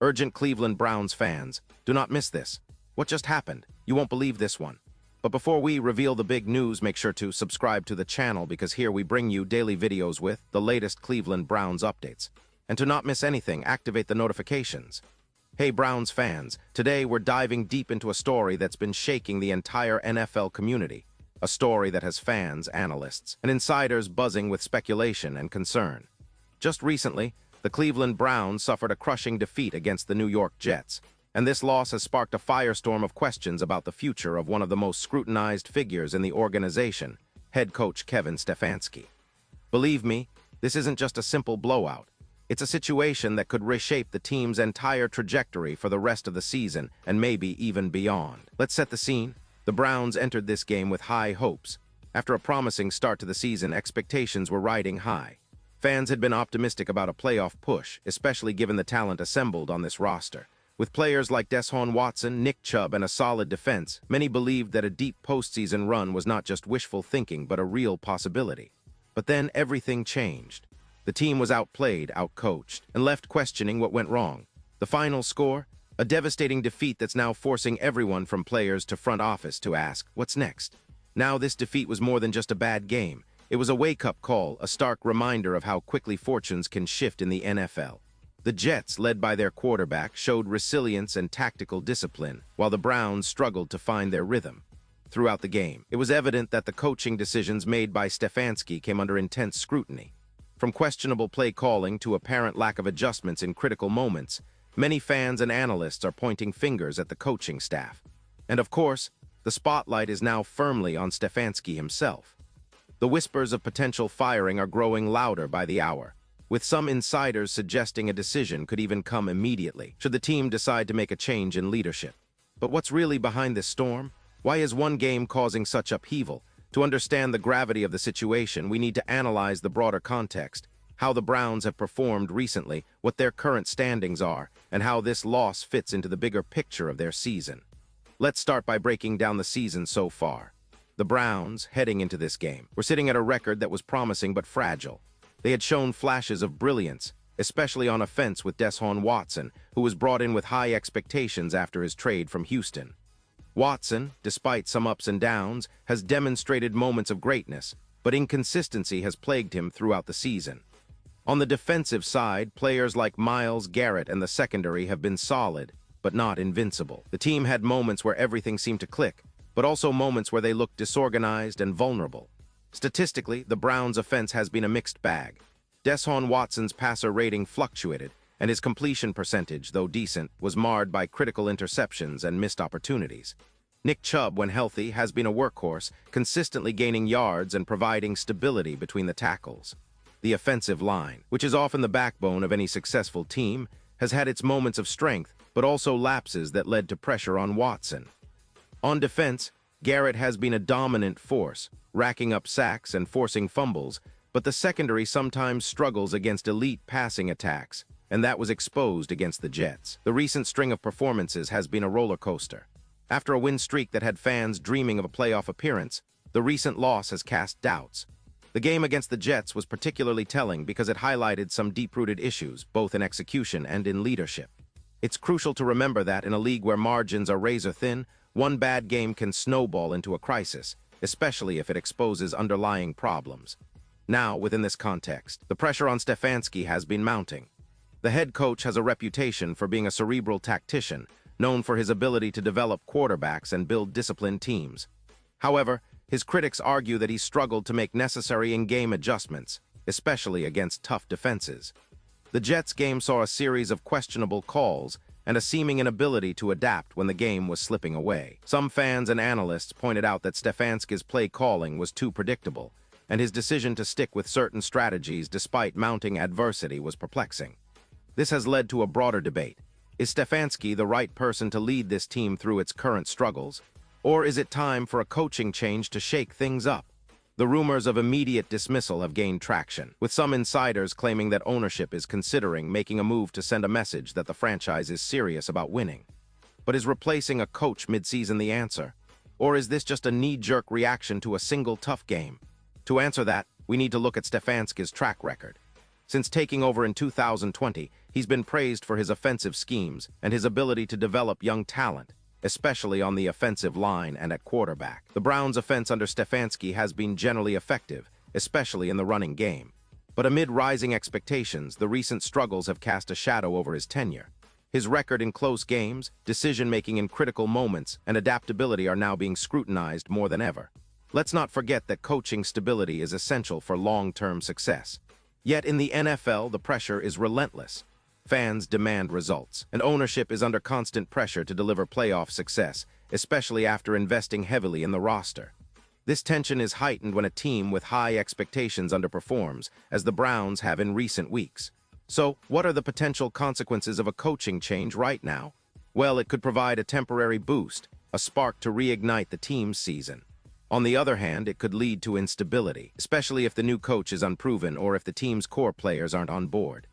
Urgent Cleveland Browns fans, do not miss this. What just happened? You won't believe this one. But before we reveal the big news, make sure to subscribe to the channel because here we bring you daily videos with the latest Cleveland Browns updates. And to not miss anything, activate the notifications. Hey Browns fans, today we're diving deep into a story that's been shaking the entire NFL community. A story that has fans, analysts, and insiders buzzing with speculation and concern. Just recently, the Cleveland Browns suffered a crushing defeat against the New York Jets, and this loss has sparked a firestorm of questions about the future of one of the most scrutinized figures in the organization, head coach Kevin Stefanski. Believe me, this isn't just a simple blowout. It's a situation that could reshape the team's entire trajectory for the rest of the season and maybe even beyond. Let's set the scene. The Browns entered this game with high hopes. After a promising start to the season, expectations were riding high. Fans had been optimistic about a playoff push, especially given the talent assembled on this roster. With players like Deshaun Watson, Nick Chubb, and a solid defense, many believed that a deep postseason run was not just wishful thinking but a real possibility. But then everything changed. The team was outplayed, outcoached, and left questioning what went wrong. The final score? A devastating defeat that's now forcing everyone from players to front office to ask, what's next? Now this defeat was more than just a bad game. It was a wake-up call, a stark reminder of how quickly fortunes can shift in the NFL. The Jets, led by their quarterback, showed resilience and tactical discipline, while the Browns struggled to find their rhythm. Throughout the game, it was evident that the coaching decisions made by Stefanski came under intense scrutiny. From questionable play calling to apparent lack of adjustments in critical moments, many fans and analysts are pointing fingers at the coaching staff. And of course, the spotlight is now firmly on Stefanski himself. The whispers of potential firing are growing louder by the hour, with some insiders suggesting a decision could even come immediately, should the team decide to make a change in leadership. But what's really behind this storm? Why is one game causing such upheaval? To understand the gravity of the situation, we need to analyze the broader context, how the Browns have performed recently, what their current standings are, and how this loss fits into the bigger picture of their season. Let's start by breaking down the season so far. The Browns, heading into this game, were sitting at a record that was promising but fragile. They had shown flashes of brilliance, especially on offense with Deshaun Watson, who was brought in with high expectations after his trade from Houston. Watson, despite some ups and downs, has demonstrated moments of greatness, but inconsistency has plagued him throughout the season. On the defensive side, players like Myles Garrett and the secondary have been solid, but not invincible. The team had moments where everything seemed to click, but also moments where they looked disorganized and vulnerable. Statistically, the Browns' offense has been a mixed bag. Deshaun Watson's passer rating fluctuated, and his completion percentage, though decent, was marred by critical interceptions and missed opportunities. Nick Chubb, when healthy, has been a workhorse, consistently gaining yards and providing stability between the tackles. The offensive line, which is often the backbone of any successful team, has had its moments of strength, but also lapses that led to pressure on Watson. On defense, Garrett has been a dominant force, racking up sacks and forcing fumbles, but the secondary sometimes struggles against elite passing attacks, and that was exposed against the Jets. The recent string of performances has been a roller coaster. After a win streak that had fans dreaming of a playoff appearance, the recent loss has cast doubts. The game against the Jets was particularly telling because it highlighted some deep-rooted issues, both in execution and in leadership. It's crucial to remember that in a league where margins are razor-thin, one bad game can snowball into a crisis, especially if it exposes underlying problems. Now, within this context, the pressure on Stefanski has been mounting. The head coach has a reputation for being a cerebral tactician, known for his ability to develop quarterbacks and build disciplined teams. However, his critics argue that he struggled to make necessary in-game adjustments, especially against tough defenses. The Jets game saw a series of questionable calls and a seeming inability to adapt when the game was slipping away. Some fans and analysts pointed out that Stefanski's play calling was too predictable, and his decision to stick with certain strategies despite mounting adversity was perplexing. This has led to a broader debate. Is Stefanski the right person to lead this team through its current struggles? Or is it time for a coaching change to shake things up? The rumors of immediate dismissal have gained traction, with some insiders claiming that ownership is considering making a move to send a message that the franchise is serious about winning. But is replacing a coach mid-season the answer? Or is this just a knee-jerk reaction to a single tough game? To answer that, we need to look at Stefanski's track record. Since taking over in 2020, He's been praised for his offensive schemes and his ability to develop young talent, especially on the offensive line and at quarterback. The Browns' offense under Stefanski has been generally effective, especially in the running game. But amid rising expectations, the recent struggles have cast a shadow over his tenure. His record in close games, decision-making in critical moments, and adaptability are now being scrutinized more than ever. Let's not forget that coaching stability is essential for long-term success. Yet in the NFL, the pressure is relentless. Fans demand results, and ownership is under constant pressure to deliver playoff success, especially after investing heavily in the roster. This tension is heightened when a team with high expectations underperforms, as the Browns have in recent weeks. So, what are the potential consequences of a coaching change right now? Well, it could provide a temporary boost, a spark to reignite the team's season. On the other hand, it could lead to instability, especially if the new coach is unproven or if the team's core players aren't on board.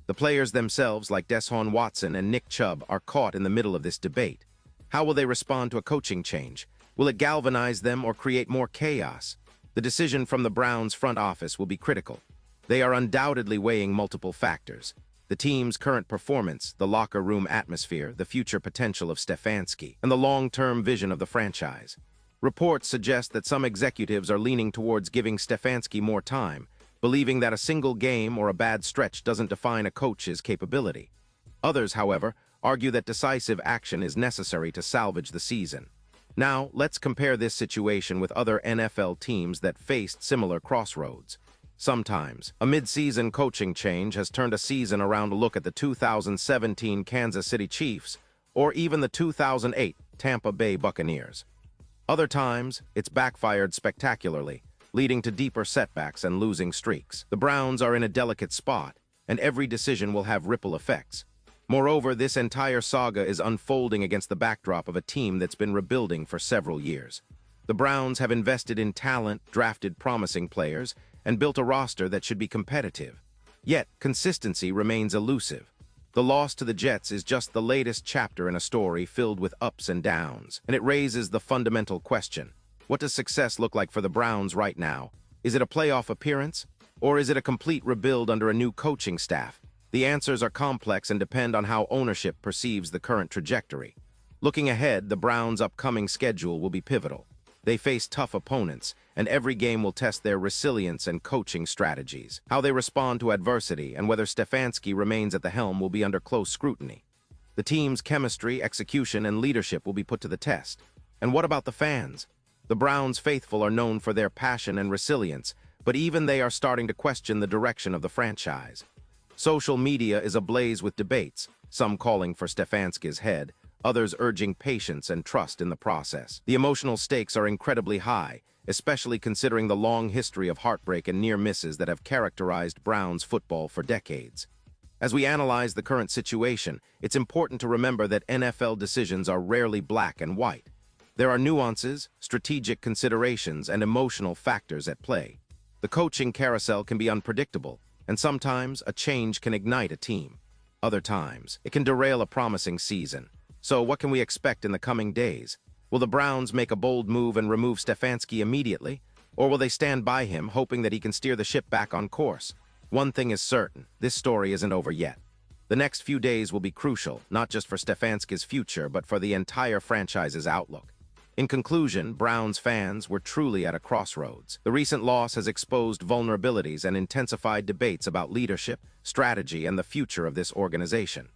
The players themselves, like Deshaun Watson and Nick Chubb, are caught in the middle of this debate. How will they respond to a coaching change? Will it galvanize them or create more chaos? The decision from the Browns' front office will be critical. They are undoubtedly weighing multiple factors: the team's current performance, the locker room atmosphere, the future potential of Stefanski, and the long-term vision of the franchise. Reports suggest that some executives are leaning towards giving Stefanski more time, believing that a single game or a bad stretch doesn't define a coach's capability. Others, however, argue that decisive action is necessary to salvage the season. Now, let's compare this situation with other NFL teams that faced similar crossroads. Sometimes, a mid-season coaching change has turned a season around to look at the 2017 Kansas City Chiefs or even the 2008 Tampa Bay Buccaneers. Other times, it's backfired spectacularly, leading to deeper setbacks and losing streaks. The Browns are in a delicate spot, and every decision will have ripple effects. Moreover, this entire saga is unfolding against the backdrop of a team that's been rebuilding for several years. The Browns have invested in talent, drafted promising players, and built a roster that should be competitive. Yet, consistency remains elusive. The loss to the Jets is just the latest chapter in a story filled with ups and downs, and it raises the fundamental question: what does success look like for the Browns right now? Is it a playoff appearance, or is it a complete rebuild under a new coaching staff? The answers are complex and depend on how ownership perceives the current trajectory. Looking ahead, the Browns' upcoming schedule will be pivotal. They face tough opponents, and every game will test their resilience and coaching strategies. How they respond to adversity and whether Stefanski remains at the helm will be under close scrutiny. The team's chemistry, execution, and leadership will be put to the test. And what about the fans? The Browns' faithful are known for their passion and resilience, but even they are starting to question the direction of the franchise. Social media is ablaze with debates, some calling for Stefanski's head, others urging patience and trust in the process. The emotional stakes are incredibly high, especially considering the long history of heartbreak and near misses that have characterized Browns football for decades. As we analyze the current situation, it's important to remember that NFL decisions are rarely black and white. There are nuances, strategic considerations, and emotional factors at play. The coaching carousel can be unpredictable, and sometimes a change can ignite a team. Other times, it can derail a promising season. So what can we expect in the coming days? Will the Browns make a bold move and remove Stefanski immediately? Or will they stand by him, hoping that he can steer the ship back on course? One thing is certain: this story isn't over yet. The next few days will be crucial, not just for Stefanski's future, but for the entire franchise's outlook. In conclusion, Browns fans were truly at a crossroads. The recent loss has exposed vulnerabilities and intensified debates about leadership, strategy, and the future of this organization.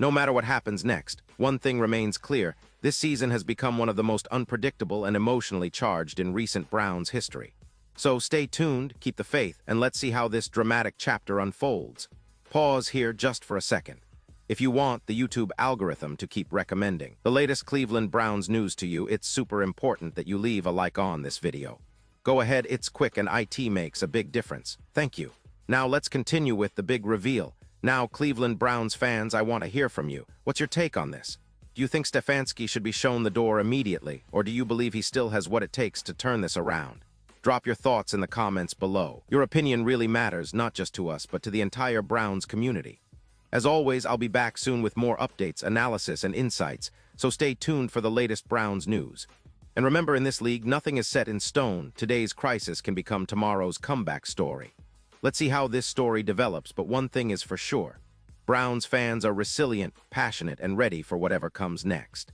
No matter what happens next, one thing remains clear: this season has become one of the most unpredictable and emotionally charged in recent Browns history. So stay tuned, keep the faith, and let's see how this dramatic chapter unfolds. Pause here just for a second. If you want the YouTube algorithm to keep recommending the latest Cleveland Browns news to you, it's super important that you leave a like on this video. Go ahead, it's quick and it makes a big difference. Thank you. Now let's continue with the big reveal. Now, Cleveland Browns fans, I want to hear from you. What's your take on this? Do you think Stefanski should be shown the door immediately, or do you believe he still has what it takes to turn this around? Drop your thoughts in the comments below. Your opinion really matters, not just to us, but to the entire Browns community. As always, I'll be back soon with more updates, analysis, and insights, so stay tuned for the latest Browns news. And remember, in this league, nothing is set in stone. Today's crisis can become tomorrow's comeback story. Let's see how this story develops, but one thing is for sure: Browns fans are resilient, passionate, and ready for whatever comes next.